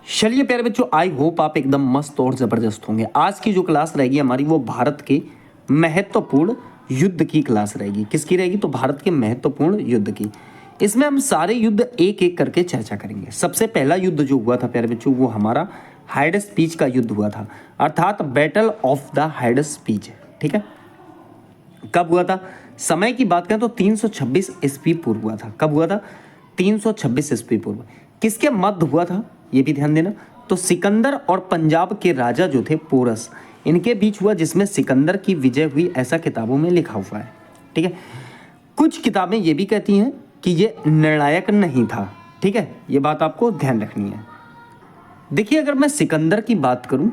चलिए प्यारे बच्चों, आई होप आप एकदम मस्त और ज़बरदस्त होंगे। आज की जो क्लास रहेगी हमारी वो भारत के महत्वपूर्ण युद्ध की क्लास रहेगी। किसकी रहेगी? तो भारत के महत्वपूर्ण युद्ध की। इसमें हम सारे युद्ध एक एक करके चर्चा करेंगे। सबसे पहला युद्ध जो हुआ था प्यारे बच्चों वो हमारा हाइडस पीच का युद्ध हुआ था, अर्थात बैटल ऑफ द हाइडस पीच। ठीक है, कब हुआ था? समय की बात करें तो 326 ईस्वी पूर्व हुआ था। कब हुआ था? 326 ईस्वी पूर्व। किसके मध्य हुआ था ये भी ध्यान देना। तो सिकंदर और पंजाब के राजा जो थे पोरस, इनके बीच हुआ, जिसमें सिकंदर की विजय हुई, ऐसा किताबों में लिखा हुआ है। ठीक है, कुछ किताबें ये भी कहती हैं कि ये निर्णायक नहीं था। ठीक है, ये बात आपको ध्यान रखनी है। देखिए, अगर मैं सिकंदर की बात करूं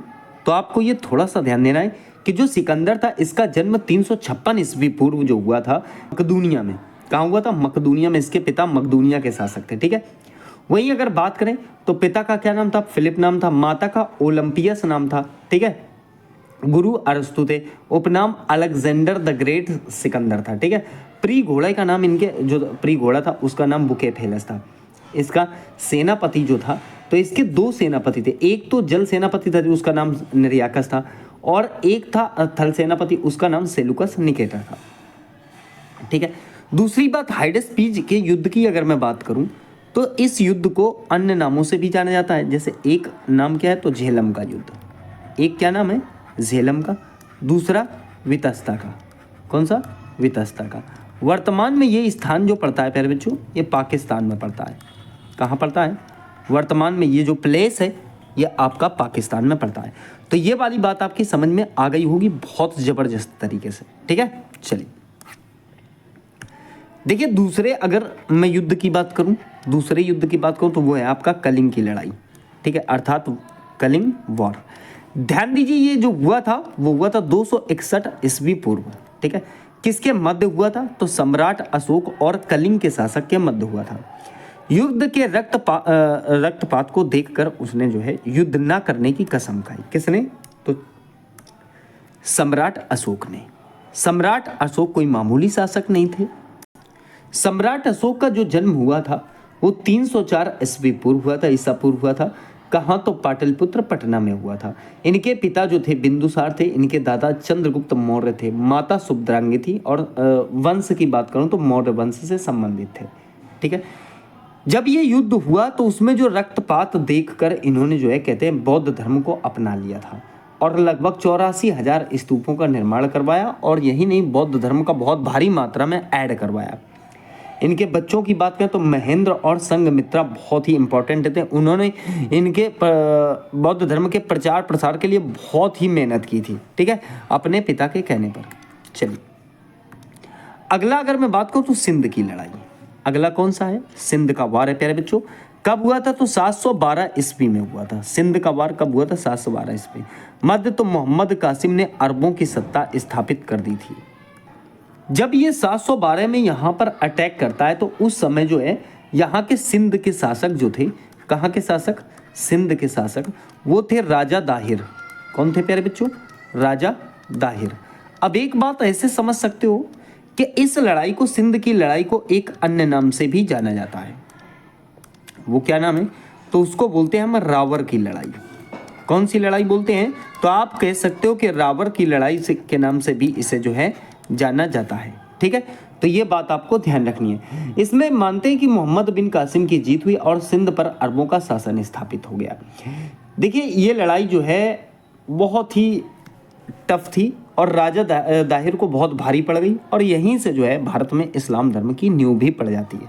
तो आपको ये थोड़ा सा ध्यान देना है कि जो सिकंदर था इसका जन्म 356 ईस्वी पूर्व जो हुआ था मकदूनिया में। कहाँ हुआ था? मकदूनिया में। इसके पिता मकदूनिया के शासक थे। ठीक है, वहीं अगर बात करें तो पिता का क्या नाम था? फिलिप नाम था। माता का ओलंपियस नाम था। ठीक है, गुरु अरस्तु थे। उपनाम अलेक्जेंडर द ग्रेट सिकंदर था। ठीक है, प्री घोड़े का नाम, इनके जो प्री घोड़ा था उसका नाम बुकेफेलस था। इसका सेनापति जो था, तो इसके दो सेनापति थे। एक तो जल सेनापति था, उसका नाम निर्याकस था, और एक था थल सेनापति, उसका नाम सेलुकस निकेटर था। ठीक है, दूसरी बात, हाइडस पीच के युद्ध की अगर मैं बात करूं तो इस युद्ध को अन्य नामों से भी जाना जाता है। जैसे एक नाम क्या है? तो झेलम का युद्ध। एक क्या नाम है? झेलम का। दूसरा वितस्ता का। कौन सा? वितस्ता का। वर्तमान में ये स्थान जो पड़ता है प्यारे बच्चों, ये पाकिस्तान में पड़ता है। कहाँ पड़ता है? वर्तमान में ये जो प्लेस है ये आपका पाकिस्तान में पड़ता है। तो ये वाली बात आपकी समझ में आ गई होगी बहुत ज़बरदस्त तरीके से। ठीक है, चलिए देखिए, दूसरे अगर मैं युद्ध की बात करूं, दूसरे युद्ध की बात करूं तो वो है आपका कलिंग की लड़ाई। ठीक है, अर्थात कलिंग वॉर। ध्यान दीजिए, ये जो हुआ था वो हुआ था 261 ईस्वी पूर्व। ठीक है, किसके मध्य हुआ था? तो सम्राट अशोक और कलिंग के शासक के मध्य हुआ था। युद्ध के रक्तपात को देखकर उसने जो है युद्ध ना करने की कसम खाई। किसने? तो सम्राट अशोक ने। सम्राट अशोक कोई मामूली शासक नहीं थे। सम्राट अशोक का जो जन्म हुआ था वो 304 ईस्वी पूर्व हुआ था, ईसा पूर्व हुआ था। कहाँ? तो पाटलिपुत्र पटना में हुआ था। इनके पिता जो थे बिंदुसार थे, इनके दादा चंद्रगुप्त मौर्य थे, माता सुभद्रांगी थी, और वंश की बात करूं तो मौर्य वंश से संबंधित थे। ठीक है, जब ये युद्ध हुआ तो उसमें जो रक्तपात देखकर इन्होंने जो है कहते हैं बौद्ध धर्म को अपना लिया था, और लगभग 84,000 स्तूपों का निर्माण करवाया, और यही नहीं, बौद्ध धर्म का बहुत भारी मात्रा में ऐड करवाया। इनके बच्चों की बात करें तो महेंद्र और संघमित्रा बहुत ही इंपॉर्टेंट थे। उन्होंने इनके बौद्ध धर्म के प्रचार प्रसार के लिए बहुत ही मेहनत की थी। ठीक है, अपने पिता के कहने पर। चलिए अगला अगर मैं बात करूं तो सिंध की लड़ाई। अगला कौन सा है? सिंध का वार है प्यारे बच्चों। कब हुआ था? तो 712 ईस्वी में हुआ था। सिंध का वार कब हुआ था? 712 ईस्वी। मध्य तो मोहम्मद कासिम ने अरबों की सत्ता स्थापित कर दी थी। जब ये 712 में यहाँ पर अटैक करता है तो उस समय जो है यहाँ के सिंध के शासक जो थे, कहाँ के शासक? सिंध के शासक, वो थे राजा दाहिर। कौन थे प्यारे बच्चों? राजा दाहिर। अब एक बात ऐसे समझ सकते हो कि इस लड़ाई को, सिंध की लड़ाई को, एक अन्य नाम से भी जाना जाता है। वो क्या नाम है? तो उसको बोलते हैं हम रावर की लड़ाई। कौन सी लड़ाई बोलते हैं? तो आप कह सकते हो कि रावर की लड़ाई के नाम से भी इसे जो है जाना जाता है। ठीक है, तो ये बात आपको ध्यान रखनी है। इसमें मानते हैं कि मोहम्मद बिन कासिम की जीत हुई और सिंध पर अरबों का शासन स्थापित हो गया। देखिए, ये लड़ाई जो है बहुत ही टफ थी और राजा दाहिर को बहुत भारी पड़ गई, और यहीं से जो है भारत में इस्लाम धर्म की नींव भी पड़ जाती है,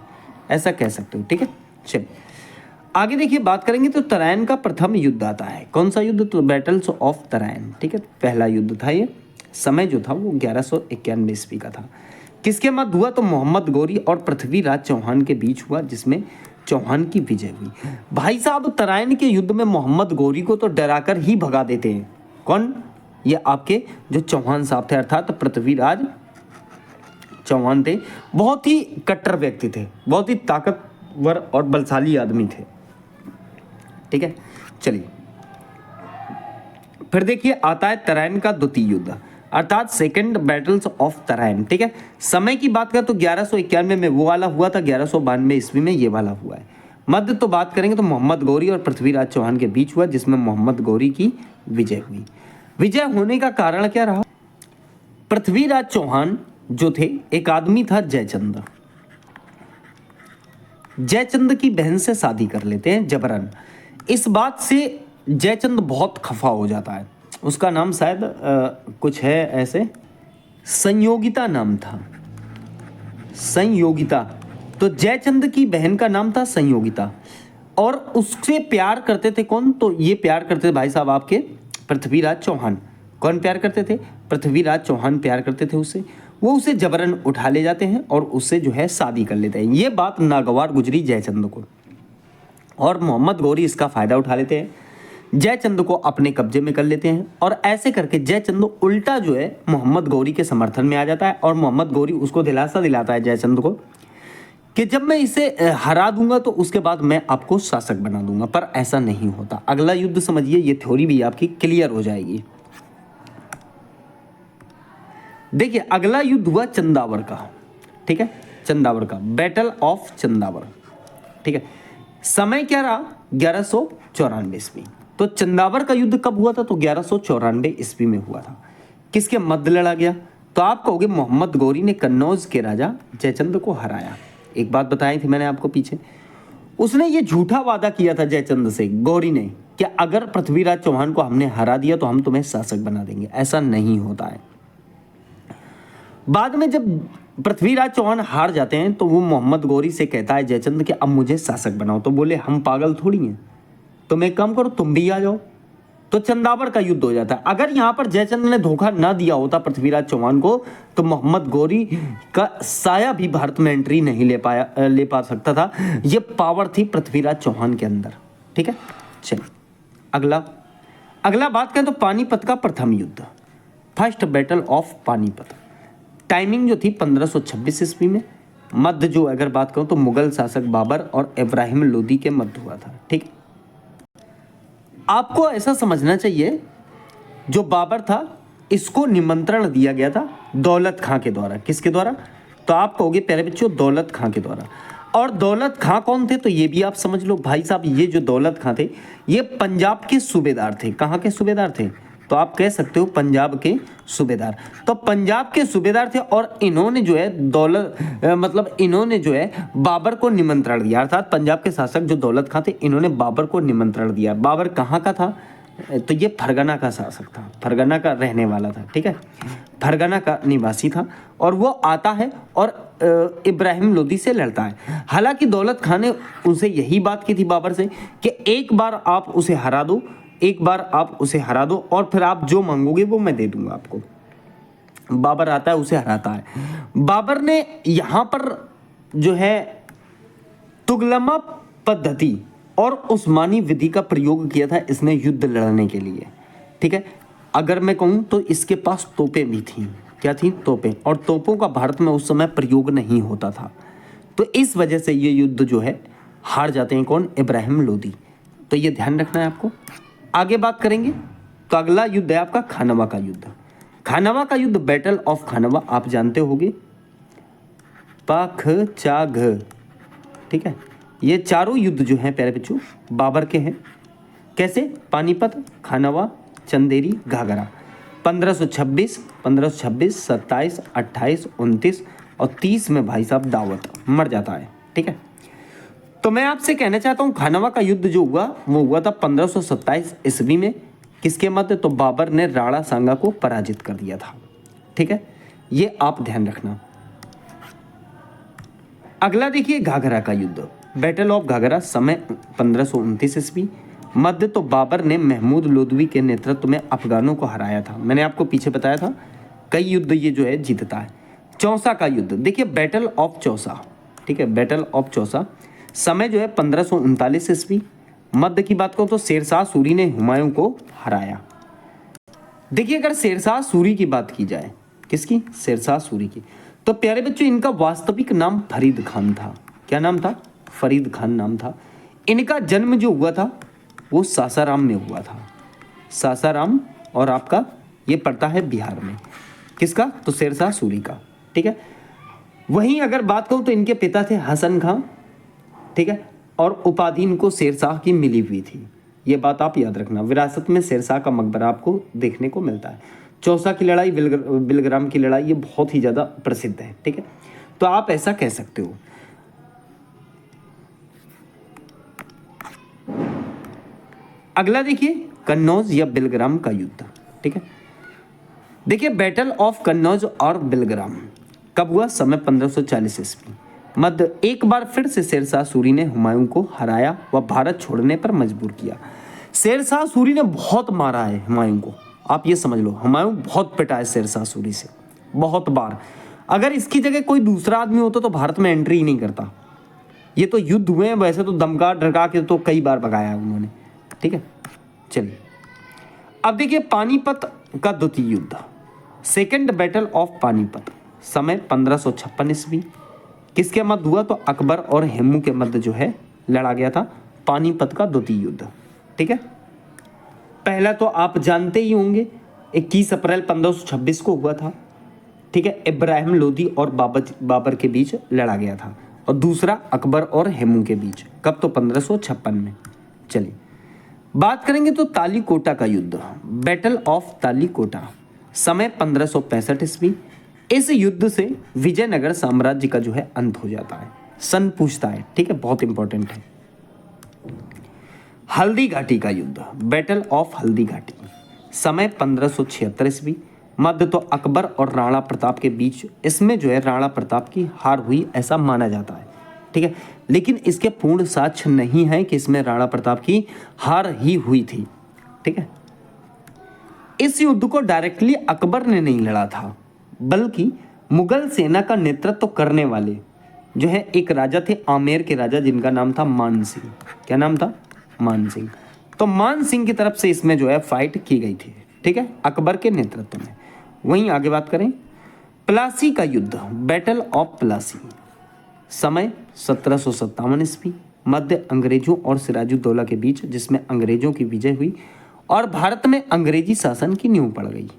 ऐसा कह सकते हो। ठीक है, चलिए आगे देखिए, बात करेंगे तो तराइन का प्रथम युद्ध आता है। कौन सा युद्ध? तो बैटल्स ऑफ तराइन। ठीक है, पहला युद्ध था ये। समय जो था वो 1191 ईस्वी का था। किसके मध्य हुआ? तो मोहम्मद गौरी और पृथ्वीराज चौहान के बीच हुआ, जिसमें चौहान की विजय हुई। भाई साहब, तराइन के युद्ध में मोहम्मद गौरी को तो डराकर ही भगा देते हैं। कौन? ये आपके जो चौहान साहब थे, अर्थात पृथ्वीराज चौहान थे। बहुत ही कट्टर व्यक्ति थे, बहुत ही ताकतवर और बलशाली आदमी थे। ठीक है, चलिए फिर देखिए आता है तराइन का द्वितीय युद्ध, अर्थात सेकंड बैटल्स ऑफ तराइन। ठीक है, समय की बात करें तो 1191 में वो वाला हुआ था, 1192 ईस्वी में ये वाला हुआ है। मध्य तो बात करेंगे तो मोहम्मद गौरी और पृथ्वीराज चौहान के बीच हुआ, जिसमें मोहम्मद गौरी की विजय हुई। विजय होने का कारण क्या रहा? पृथ्वीराज चौहान जो थे, एक आदमी था जयचंद। जयचंद की बहन से शादी कर लेते हैं जबरन। इस बात से जयचंद बहुत खफा हो जाता है। उसका नाम शायद कुछ है ऐसे, संयोगिता नाम था, संयोगिता। तो जयचंद की बहन का नाम था संयोगिता, और उससे प्यार करते थे कौन? तो ये प्यार करते थे भाई साहब आपके पृथ्वीराज चौहान। कौन प्यार करते थे? पृथ्वीराज चौहान प्यार करते थे उससे। वो उसे जबरन उठा ले जाते हैं और उससे जो है शादी कर लेते हैं। ये बात नागवार गुजरी जयचंद को, और मोहम्मद गौरी इसका फ़ायदा उठा लेते हैं, जयचंद को अपने कब्जे में कर लेते हैं। और ऐसे करके जयचंद उल्टा जो है मोहम्मद गौरी के समर्थन में आ जाता है, और मोहम्मद गौरी उसको दिलासा दिलाता है जयचंद को कि जब मैं इसे हरा दूंगा तो उसके बाद मैं आपको शासक बना दूंगा। पर ऐसा नहीं होता। अगला युद्ध समझिए, ये थ्योरी भी आपकी क्लियर हो जाएगी। देखिए, अगला युद्ध हुआ चंदावर का। ठीक है, चंदावर का, बैटल ऑफ चंदावर। ठीक है, समय क्या रहा? 1194 ईस्वी। तो चंदावर का युद्ध कब हुआ था? तो 1194 ईस्वी में हुआ था। किसके मध्य लड़ा गया? तो आप कहोगे मोहम्मद गौरी ने कन्नौज के राजा जयचंद को हराया। एक बात बताई थी मैंने आपको पीछे, उसने ये झूठा वादा किया था जयचंद से, गौरी ने, कि अगर पृथ्वीराज चौहान को हमने हरा दिया तो हम तुम्हें शासक बना देंगे। ऐसा नहीं होता है। बाद में जब पृथ्वीराज चौहान हार जाते हैं तो वो मोहम्मद गौरी से कहता है जयचंद कि अब मुझे शासक बनाओ। तो बोले हम पागल थोड़ी हैं, तुम एक काम करो, तुम भी आ जाओ। तो चंदावर का युद्ध हो जाता है। अगर यहाँ पर जयचंद ने धोखा ना दिया होता पृथ्वीराज चौहान को, तो मोहम्मद गौरी का साया भी भारत में एंट्री नहीं ले पा सकता था। ये पावर थी पृथ्वीराज चौहान के अंदर। ठीक है, चलिए अगला बात करें तो पानीपत का प्रथम युद्ध, first battle of Panipat. Timing जो थी 1526 ईस्वी में। मध्य जो अगर बात करूं तो मुगल शासक बाबर और इब्राहिम लोदी के मध्य हुआ था। ठीक, आपको ऐसा समझना चाहिए, जो बाबर था इसको निमंत्रण दिया गया था दौलत खां के द्वारा। किसके द्वारा? तो आप कहोगे प्यारे बच्चों, दौलत खां के द्वारा। और दौलत खां कौन थे? तो ये भी आप समझ लो भाई साहब, ये जो दौलत खां थे ये पंजाब के सूबेदार थे। कहाँ के सूबेदार थे? तो आप कह सकते हो पंजाब के सूबेदार। तो पंजाब के सूबेदार थे, और इन्होंने जो है इन्होंने जो है बाबर को निमंत्रण दिया। अर्थात पंजाब के शासक जो दौलत खां थे, इन्होंने बाबर को निमंत्रण दिया। बाबर कहाँ का था? तो ये फरगना का शासक था, फरगना का रहने वाला था। ठीक है, फरगना का निवासी था, और वो आता है और इब्राहिम लोदी से लड़ता है। हालांकि दौलत खां ने उनसे यही बात की थी बाबर से कि एक बार आप उसे हरा दो, एक बार आप उसे हरा दो, और फिर आप जो मांगोगे वो मैं दे दूंगा आपको। बाबर आता है, उसे हराता है। बाबर ने यहां पर जो है तुगलमा पद्धति और उस्मानी विधि का प्रयोग किया था इसने युद्ध लड़ने के लिए। ठीक है, अगर मैं कहूं तो इसके पास तोपें भी थीं। क्या थी? तोपें। और तोपों का भारत में उस समय प्रयोग नहीं होता था, तो इस वजह से ये युद्ध जो है हार जाते हैं। कौन? इब्राहिम लोदी। तो ये ध्यान रखना है आपको। आगे बात करेंगे तो अगला युद्ध है आपका खानवा का युद्ध। खानवा का युद्ध, बैटल ऑफ खानवा, आप जानते होंगे, पाख चाघ। ठीक है, ये चारों युद्ध जो हैं प्यारे बच्चों बाबर के हैं। कैसे? पानीपत, खानवा, चंदेरी, घाघरा। 1526, 27, 28, 29 और 30 में भाई साहब दावत मर जाता है। ठीक है, तो मैं आपसे कहना चाहता हूं खानवा का युद्ध जो हुआ वो हुआ था 1527 ईस्वी में। किसके मध्य? तो बाबर ने राणा सांगा को पराजित कर दिया था। ठीक है, ये आप ध्यान रखना। अगला देखिए घाघरा का युद्ध, बैटल ऑफ घाघरा। समय 1529 ईस्वी। मध्य तो बाबर ने महमूद लोधी के नेतृत्व में अफगानों को हराया था। मैंने आपको पीछे बताया था कई युद्ध ये जो है जीतता है। चौसा का युद्ध देखिए, बैटल ऑफ चौसा। ठीक है, बैटल ऑफ चौसा। समय जो है 1539 ईस्वी। मध्य की बात करूं तो शेरशाह सूरी ने हुमायूं को हराया। देखिए, अगर शेरशाह सूरी की बात की जाए, किसकी? शेरशाह सूरी की, तो प्यारे बच्चों इनका वास्तविक नाम फरीद खान था। क्या नाम था? फरीद खान नाम था। इनका जन्म जो हुआ था वो सासाराम में हुआ था। सासाराम, और आपका ये पड़ता है बिहार में। किसका? तो शेरशाह सूरी का। ठीक है, वहीं अगर बात करूं तो इनके पिता थे हसन खां। ठीक है, और उपाधि इनको शेरशाह की मिली हुई थी। ये बात आप याद रखना। विरासत में शेरशाह का मकबरा आपको देखने को मिलता है। चौसा की लड़ाई, बिलग्राम की लड़ाई, ये बहुत ही ज़्यादा प्रसिद्ध है। ठीक है, तो आप ऐसा कह सकते हो। अगला देखिए, कन्नौज या बिलग्राम का युद्ध। ठीक है, देखिए बैटल ऑफ कन्नौज और बिलग्राम कब हुआ? समय 1540 ईस्वी। मध्य एक बार फिर से शेरशाह सूरी ने हुमायूं को हराया व भारत छोड़ने पर मजबूर किया। शेरशाह सूरी ने बहुत मारा है हुमायूं को, आप ये समझ लो। हुमायूं बहुत पिटा है शेरशाह सूरी से, बहुत बार। अगर इसकी जगह कोई दूसरा आदमी होता तो भारत में एंट्री ही नहीं करता। ये तो युद्ध हुए हैं, वैसे तो दमका ढका के तो कई बार भगाया है उन्होंने। ठीक है, चलिए अब देखिए पानीपत का द्वितीय युद्ध, सेकेंड बैटल ऑफ पानीपत, समय 1556 ईस्वी। किसके मध्य हुआ? तो अकबर और हेमू के मध्य जो है लड़ा गया था पानीपत का द्वितीय युद्ध। ठीक है, पहला तो आप जानते ही होंगे, 21 अप्रैल 1526 को हुआ था। ठीक है, इब्राहिम लोदी और बाबर के बीच लड़ा गया था। और दूसरा अकबर और हेमू के बीच, कब? तो 1556 में। चलिए बात करेंगे तो तालीकोटा का युद्ध, बैटल ऑफ तालीकोटा, समय 1565 ईस्वी। इस युद्ध से विजयनगर साम्राज्य का जो है अंत हो जाता है। सन पूछता है, ठीक है, बहुत इंपॉर्टेंट है। हल्दी घाटी का युद्ध, बैटल ऑफ हल्दी घाटी, समय 1576 ईस्वी। मध्य तो अकबर और राणा प्रताप के बीच, इसमें जो है राणा प्रताप की हार हुई ऐसा माना जाता है। ठीक है, लेकिन इसके पूर्ण साक्ष्य नहीं है कि इसमें राणा प्रताप की हार ही हुई थी। ठीक है, इस युद्ध को डायरेक्टली अकबर ने नहीं लड़ा था, बल्कि मुगल सेना का नेतृत्व करने वाले जो है एक राजा थे, आमेर के राजा, जिनका नाम था मान सिंह। क्या नाम था? मान सिंह। तो मान सिंह की तरफ से इसमें जो है फाइट की गई थी। ठीक है, अकबर के नेतृत्व में। वहीं आगे बात करें, प्लासी का युद्ध, बैटल ऑफ प्लासी, समय 1757 ईस्वी। मध्य अंग्रेजों और सिराजुद्दौला के बीच, जिसमें अंग्रेजों की विजय हुई और भारत में अंग्रेजी शासन की नींव पड़ गई।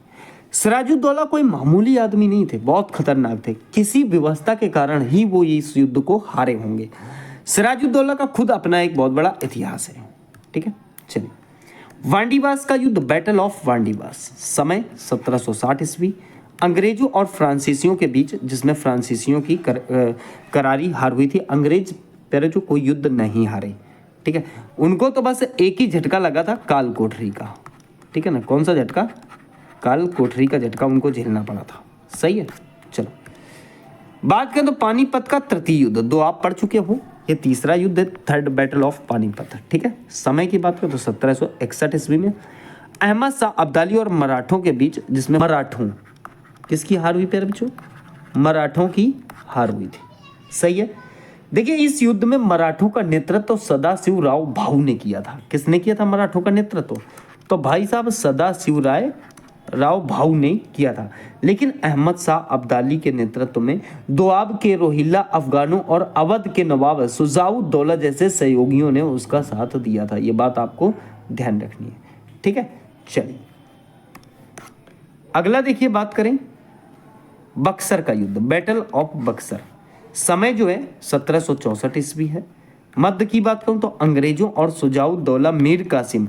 सिराजुद्दौला कोई मामूली आदमी नहीं थे, बहुत खतरनाक थे। किसी व्यवस्था के कारण ही वो इस युद्ध को हारे होंगे। सिराजुद्दौला का खुद अपना एक बहुत बड़ा इतिहास है। ठीक है, चलिए वांडीवास का युद्ध, बैटल ऑफ वांडीवास, समय 1760 ईस्वी। अंग्रेजों और फ्रांसीसियों के बीच, जिसमें फ्रांसीसियों की करारी हार हुई थी। अंग्रेज पर जो कोई युद्ध नहीं हारे। ठीक है, उनको तो बस एक ही झटका लगा था, काल कोठरी का। ठीक है ना, कौन सा झटका? काल कोठरी का झटका उनको झेलना पड़ा था। सही है, चलो बात करें तो पानीपत का तृतीय युद्ध, दो आप पढ़ चुके हो, ये तीसरा युद्ध है, थर्ड बैटल ऑफ पानीपत। ठीक है, समय की बात करें तो 1761 ईस्वी में अहमद शाह अब्दाली और मराठों के बीच, जिसमें मराठों किसकी हार हुई? प्यारे बच्चों, मराठों की हार हुई थी। सही है, देखिए इस युद्ध में मराठों का नेतृत्व सदाशिव राव भाऊ ने किया था। किसने किया था मराठों का नेतृत्व? तो भाई साहब सदाशिव राव भाऊ ने किया था। लेकिन अहमद शाह अब्दाली के नेतृत्व में दोआब के रोहिल्ला अफगानों और अवध के नवाब शुजाउद्दौला जैसे सहयोगियों ने उसका साथ दिया था। ये बात आपको ध्यान रखनी है। ठीक है, चलिए अगला देखिए, बात करें बक्सर का युद्ध, बैटल ऑफ बक्सर, समय जो है 1764 ईस्वी है। मध्य की बात करूं तो अंग्रेजों और शुजाउद्दौला मीर कासिम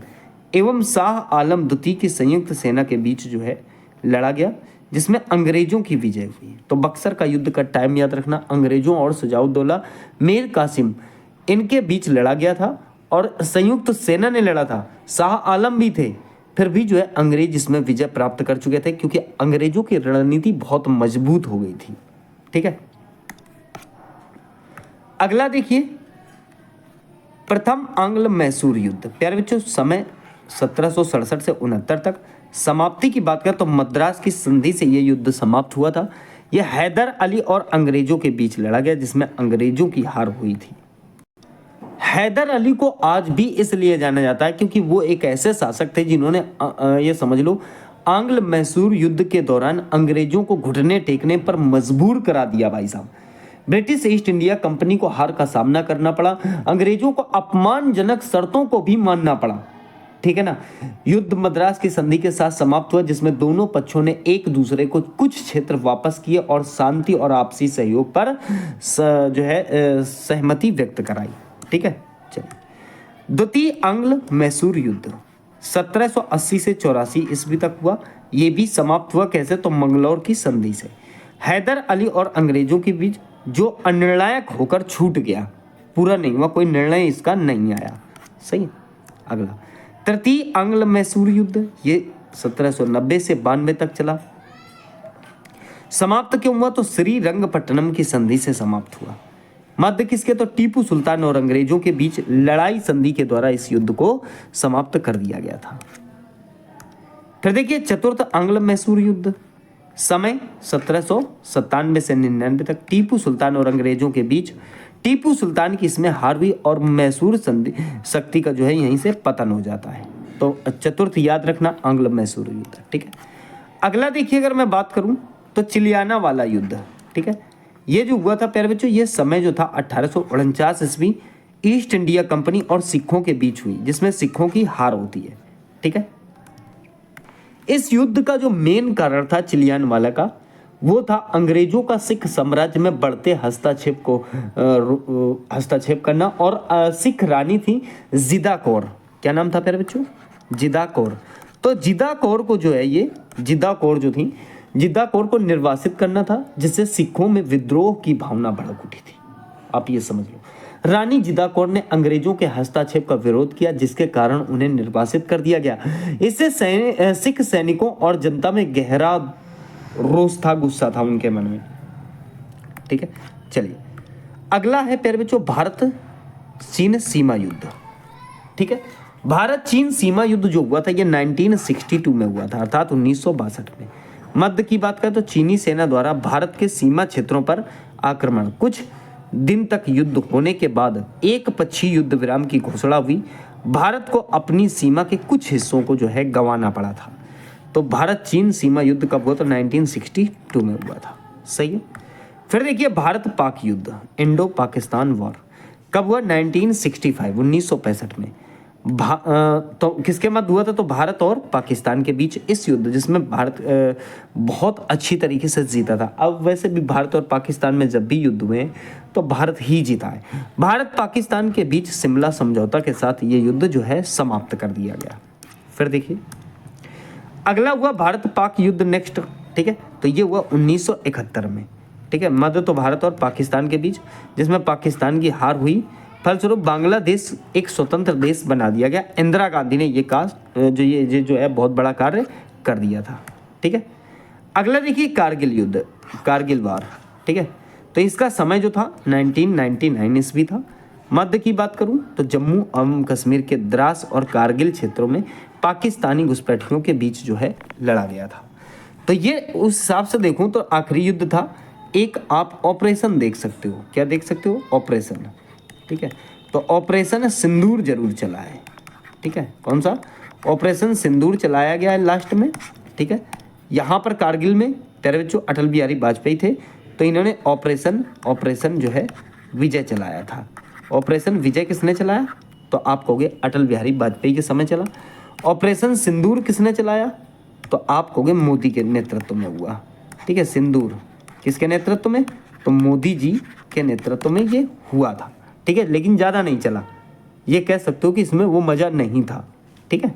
एवं शाह आलम द्वितीय की संयुक्त सेना के बीच जो है लड़ा गया, जिसमें अंग्रेजों की विजय हुई। तो बक्सर का युद्ध का टाइम याद रखना, अंग्रेजों और शुजाउद्दौला मीर कासिम इनके बीच लड़ा गया था और संयुक्त सेना ने लड़ा था। शाह आलम भी थे, फिर भी जो है अंग्रेज इसमें विजय प्राप्त कर चुके थे, क्योंकि अंग्रेजों की रणनीति बहुत मजबूत हो गई थी। ठीक है, अगला देखिए प्रथम आंग्ल मैसूर युद्ध, प्यारे बच्चों, समय 1767 से 69 तक। समाप्ति की बात करें तो मद्रास की संधि से यह युद्ध समाप्त हुआ था। यह हैदर अली और अंग्रेजों के बीच लड़ा गया, जिसमें अंग्रेजों की हार हुई थी। हैदर अली को आज भी इसलिए जाना जाता है क्योंकि वो एक ऐसे शासक थे जिन्होंने ये समझ लो आंग्ल मैसूर युद्ध के दौरान अंग्रेजों को घुटने टेकने पर मजबूर करा दिया। भाई साहब, ब्रिटिश ईस्ट इंडिया कंपनी को हार का सामना करना पड़ा, अंग्रेजों को अपमानजनक शर्तों को भी मानना पड़ा। ठीक है ना, युद्ध मद्रास की संधि के साथ समाप्त हुआ, जिसमें दोनों पक्षों ने एक दूसरे को कुछ क्षेत्र वापस किए और शांति और आपसी सहयोग पर जो है सहमति व्यक्त कराई। ठीक है, चलिए, द्वितीय आंग्ल मैसूर युद्ध 1780 से 84 ईस्वी तक हुआ। ये भी समाप्त हुआ कैसे, तो मंगलौर की संधि से। हैदर अली और अंग्रेजों के बीच जो अनिर्णायक होकर छूट गया, पूरा नहीं हुआ, कोई निर्णय इसका नहीं आया। सही है। अगला तृतीय आंग्ल मैसूर युद्ध, ये 1790 से 92 तक चला। समाप्त क्यों हुआ, तो श्रीरंगपट्टनम की संधि से समाप्त हुआ। मध्य किसके, तो टीपू सुल्तान और अंग्रेजों के बीच लड़ाई संधि के द्वारा इस युद्ध को समाप्त कर दिया गया था। फिर देखिए चतुर्थ आंग्ल मैसूर युद्ध, समय 1797 से 99 तक। टीपू सुल्तान और अंग्रेजों के बीच, टीपू सुल्तान की इसमें हार हुई और मैसूर संधि शक्ति का जो है यहीं से पतन हो जाता है। तो चतुर्थ याद रखना आंग्ल मैसूर युद्ध। ठीक है। अगला देखिए, अगर मैं बात करूं तो चिलियाना वाला युद्ध। ठीक है, ये जो हुआ था प्यारे बच्चों, ये समय जो था 1849 ईस्वी ईस्ट इंडिया कंपनी और सिखों के बीच हुई, जिसमें सिखों की हार होती है। ठीक है। इस युद्ध का जो मेन कारण था चिलियान वाला का, वो था अंग्रेजों का सिख साम्राज्य में बढ़ते हस्तक्षेप करना। और सिख रानी थी जिदा कौर। क्या नाम था प्यारे बच्चों, जिदा कौर। तो जिदा कौर को जो है, ये जिदा कौर जो थी, जिदा कौर को निर्वासित करना था, जिससे सिखों में विद्रोह की भावना भड़क उठी थी। आप ये समझ लो, रानी जिदा कौर ने अंग्रेजों के हस्तक्षेप का विरोध किया, जिसके कारण उन्हें निर्वासित कर दिया गया। इससे सिख सैनिकों और जनता में गहरा रोष था, गुस्सा था उनके मन में। ठीक है। चलिए, अगला है प्यारे बच्चों भारत चीन सीमा युद्ध। ठीक है, भारत चीन सीमा युद्ध जो हुआ था, ये 1962 में हुआ था, अर्थात 1962 में। मध्य की बात करें तो चीनी सेना द्वारा भारत के सीमा क्षेत्रों पर आक्रमण। कुछ दिन तक युद्ध होने के बाद एक पक्षीय युद्ध विराम की घोषणा हुई। भारत को अपनी सीमा के कुछ हिस्सों को जो है गंवाना पड़ा था। तो भारत चीन सीमा युद्ध कब हुआ, तो 1962 में हुआ था। सही है। फिर देखिए भारत पाक युद्ध, इंडो पाकिस्तान वॉर, कब हुआ, 1965 में। तो किसके मध्य हुआ था, तो भारत और पाकिस्तान के बीच इस युद्ध, जिसमें भारत बहुत अच्छी तरीके से जीता था। अब वैसे भी भारत और पाकिस्तान में जब भी युद्ध हुए तो भारत ही जीता है। भारत पाकिस्तान के बीच शिमला समझौता के साथ ये युद्ध जो है समाप्त कर दिया गया। फिर देखिए अगला हुआ भारत पाक युद्ध नेक्स्ट। ठीक है, तो ये हुआ 1971 में। ठीक है, मध्य तो भारत और पाकिस्तान के बीच, जिसमें पाकिस्तान की हार हुई। फलस्वरूप बांग्लादेश एक स्वतंत्र देश बना दिया गया। इंदिरा गांधी ने ये जो है बहुत बड़ा कार्य कर दिया था। ठीक है। अगला देखिए कारगिल युद्ध, कारगिल वार। ठीक है, तो इसका समय जो था 1999 ईस्वी था। मध्य की बात करूं तो जम्मू एवं कश्मीर के द्रास और कारगिल क्षेत्रों में पाकिस्तानी घुसपैठियों के बीच जो है लड़ा गया था। तो ये उस हिसाब से देखूं तो आखिरी युद्ध था। एक आप ऑपरेशन देख सकते हो, क्या देख सकते हो, ऑपरेशन। ठीक है, तो ऑपरेशन सिंदूर जरूर चला है। ठीक है, कौन सा, ऑपरेशन सिंदूर चलाया गया है लास्ट में। ठीक है, यहाँ पर कारगिल में तेरे बच्चों अटल बिहारी वाजपेयी थे, तो इन्होंने ऑपरेशन जो है विजय चलाया था। ऑपरेशन विजय किसने चलाया, तो आप कहोगे अटल बिहारी वाजपेयी के समय चला। ऑपरेशन सिंदूर किसने चलाया, तो आप कहोगे मोदी के नेतृत्व में हुआ। ठीक है, सिंदूर किसके नेतृत्व में, तो मोदी जी के नेतृत्व में ये हुआ था। ठीक है, लेकिन ज़्यादा नहीं चला, ये कह सकते हो कि इसमें वो मज़ा नहीं था। ठीक है।